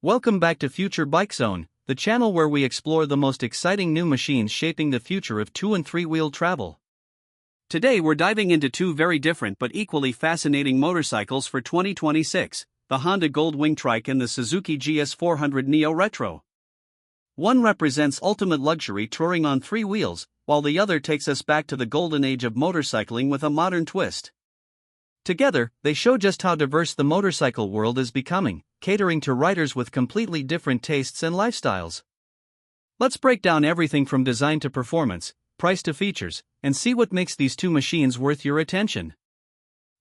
Welcome back to Future Bike Zone, the channel where we explore the most exciting new machines shaping the future of 2- and 3-wheel travel. Today we're diving into two very different but equally fascinating motorcycles for 2026, the Honda Gold Wing Trike and the Suzuki GS400 Neo Retro. One represents ultimate luxury touring on 3 wheels, while the other takes us back to the golden age of motorcycling with a modern twist. Together, they show just how diverse the motorcycle world is becoming, catering to riders with completely different tastes and lifestyles. Let's break down everything from design to performance, price to features, and see what makes these two machines worth your attention.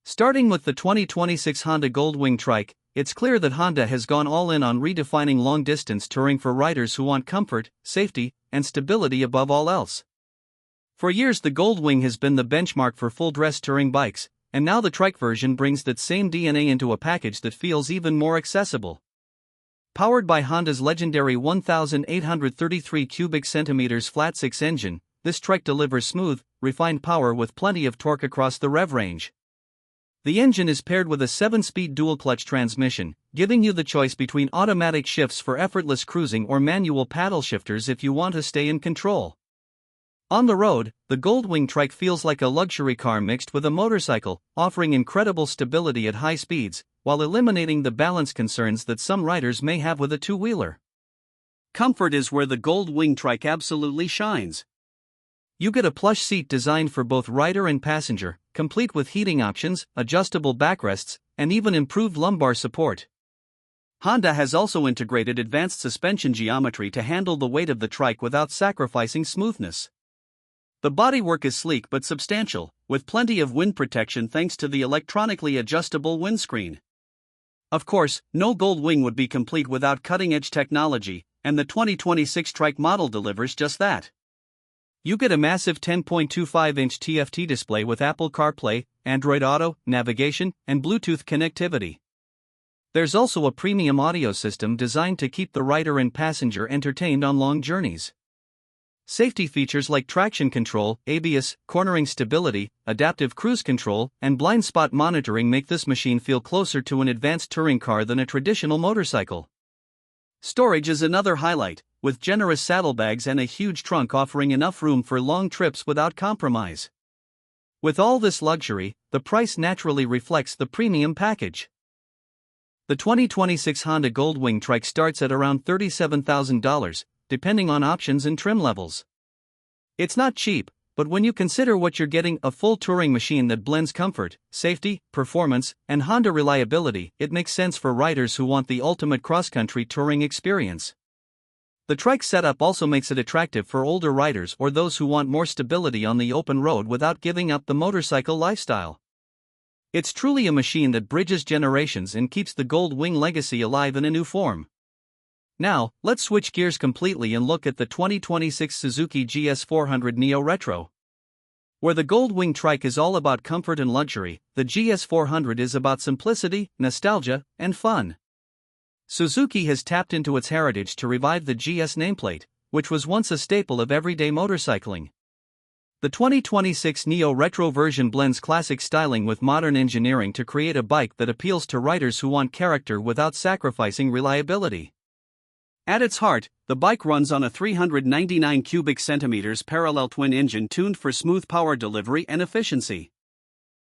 Starting with the 2026 Honda Gold Wing Trike, it's clear that Honda has gone all in on redefining long-distance touring for riders who want comfort, safety, and stability above all else. For years the Gold Wing has been the benchmark for full-dress touring bikes, and now the Trike version brings that same DNA into a package that feels even more accessible. Powered by Honda's legendary 1,833 cubic centimeters flat-six engine, this Trike delivers smooth, refined power with plenty of torque across the rev range. The engine is paired with a 7-speed dual-clutch transmission, giving you the choice between automatic shifts for effortless cruising or manual paddle shifters if you want to stay in control. On the road, the Gold Wing Trike feels like a luxury car mixed with a motorcycle, offering incredible stability at high speeds, while eliminating the balance concerns that some riders may have with a two-wheeler. Comfort is where the Gold Wing Trike absolutely shines. You get a plush seat designed for both rider and passenger, complete with heating options, adjustable backrests, and even improved lumbar support. Honda has also integrated advanced suspension geometry to handle the weight of the Trike without sacrificing smoothness. The bodywork is sleek but substantial, with plenty of wind protection thanks to the electronically adjustable windscreen. Of course, no Gold Wing would be complete without cutting-edge technology, and the 2026 Trike model delivers just that. You get a massive 10.25-inch TFT display with Apple CarPlay, Android Auto, navigation, and Bluetooth connectivity. There's also a premium audio system designed to keep the rider and passenger entertained on long journeys. Safety features like traction control, ABS, cornering stability, adaptive cruise control, and blind spot monitoring make this machine feel closer to an advanced touring car than a traditional motorcycle. Storage is another highlight, with generous saddlebags and a huge trunk offering enough room for long trips without compromise. With all this luxury, the price naturally reflects the premium package. The 2026 Honda Gold Wing Trike starts at around $37,000, depending on options and trim levels. It's not cheap, but when you consider what you're getting, a full touring machine that blends comfort, safety, performance, and Honda reliability, it makes sense for riders who want the ultimate cross-country touring experience. The Trike setup also makes it attractive for older riders or those who want more stability on the open road without giving up the motorcycle lifestyle. It's truly a machine that bridges generations and keeps the Gold Wing legacy alive in a new form. Now, let's switch gears completely and look at the 2026 Suzuki GS400 Neo Retro. Where the Gold Wing Trike is all about comfort and luxury, the GS400 is about simplicity, nostalgia, and fun. Suzuki has tapped into its heritage to revive the GS nameplate, which was once a staple of everyday motorcycling. The 2026 Neo Retro version blends classic styling with modern engineering to create a bike that appeals to riders who want character without sacrificing reliability. At its heart, the bike runs on a 399 cubic centimeters parallel twin engine tuned for smooth power delivery and efficiency.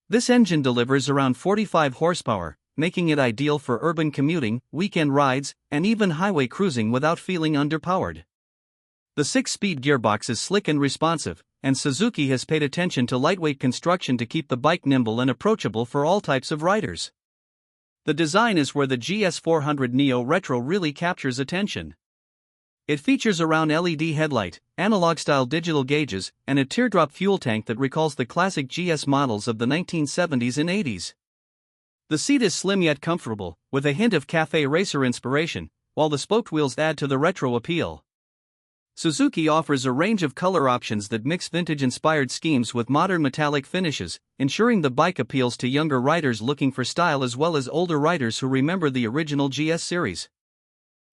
This engine delivers around 45 horsepower, making it ideal for urban commuting, weekend rides, and even highway cruising without feeling underpowered. The 6-speed gearbox is slick and responsive, and Suzuki has paid attention to lightweight construction to keep the bike nimble and approachable for all types of riders. The design is where the GS400 Neo Retro really captures attention. It features a round LED headlight, analog-style digital gauges, and a teardrop fuel tank that recalls the classic GS models of the 1970s and 80s. The seat is slim yet comfortable, with a hint of cafe racer inspiration, while the spoked wheels add to the retro appeal. Suzuki offers a range of color options that mix vintage-inspired schemes with modern metallic finishes, ensuring the bike appeals to younger riders looking for style as well as older riders who remember the original GS series.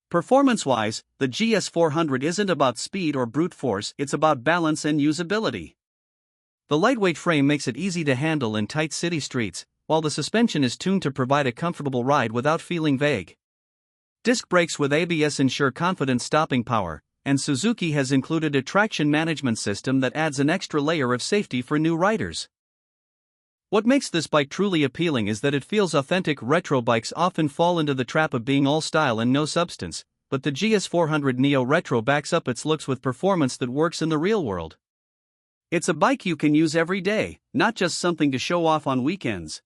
Performance-wise, the GS400 isn't about speed or brute force, it's about balance and usability. The lightweight frame makes it easy to handle in tight city streets, while the suspension is tuned to provide a comfortable ride without feeling vague. Disc brakes with ABS ensure confident stopping power, and Suzuki has included a traction management system that adds an extra layer of safety for new riders. What makes this bike truly appealing is that it feels authentic. Retro bikes often fall into the trap of being all style and no substance, but the GS400 Neo Retro backs up its looks with performance that works in the real world. It's a bike you can use every day, not just something to show off on weekends.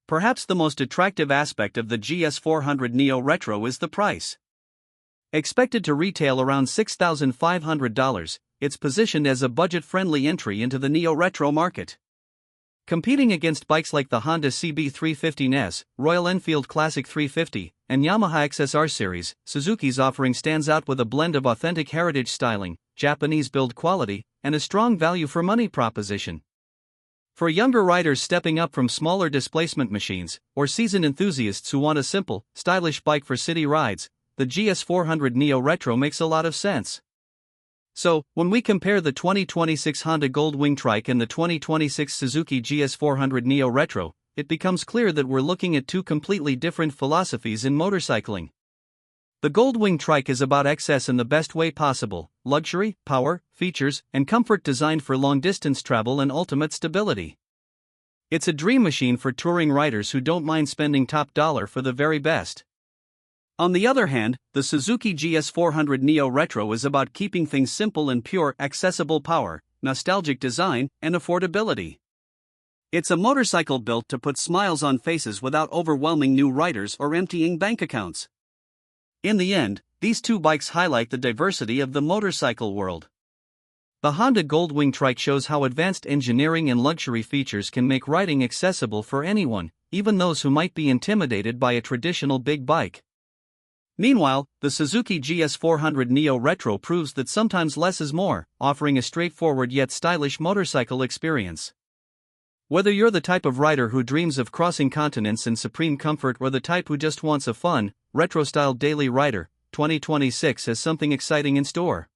Perhaps the most attractive aspect of the GS400 Neo Retro is the price. Expected to retail around $6,500, it's positioned as a budget-friendly entry into the Neo Retro market. Competing against bikes like the Honda CB350 Royal Enfield Classic 350, and Yamaha XSR series, Suzuki's offering stands out with a blend of authentic heritage styling, Japanese build quality, and a strong value for money proposition. For younger riders stepping up from smaller displacement machines, or seasoned enthusiasts who want a simple, stylish bike for city rides, the GS400 Neo Retro makes a lot of sense. So, when we compare the 2026 Honda Gold Wing Trike and the 2026 Suzuki GS400 Neo Retro, it becomes clear that we're looking at two completely different philosophies in motorcycling. The Gold Wing Trike is about excess in the best way possible: luxury, power, features, and comfort designed for long-distance travel and ultimate stability. It's a dream machine for touring riders who don't mind spending top dollar for the very best. On the other hand, the Suzuki GS400 Neo Retro is about keeping things simple and pure: accessible power, nostalgic design, and affordability. It's a motorcycle built to put smiles on faces without overwhelming new riders or emptying bank accounts. In the end, these two bikes highlight the diversity of the motorcycle world. The Honda Gold Wing Trike shows how advanced engineering and luxury features can make riding accessible for anyone, even those who might be intimidated by a traditional big bike. Meanwhile, the Suzuki GS400 Neo Retro proves that sometimes less is more, offering a straightforward yet stylish motorcycle experience. Whether you're the type of rider who dreams of crossing continents in supreme comfort or the type who just wants a fun, retro-style daily rider, 2026 has something exciting in store.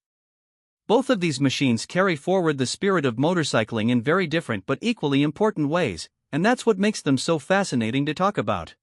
Both of these machines carry forward the spirit of motorcycling in very different but equally important ways, and that's what makes them so fascinating to talk about.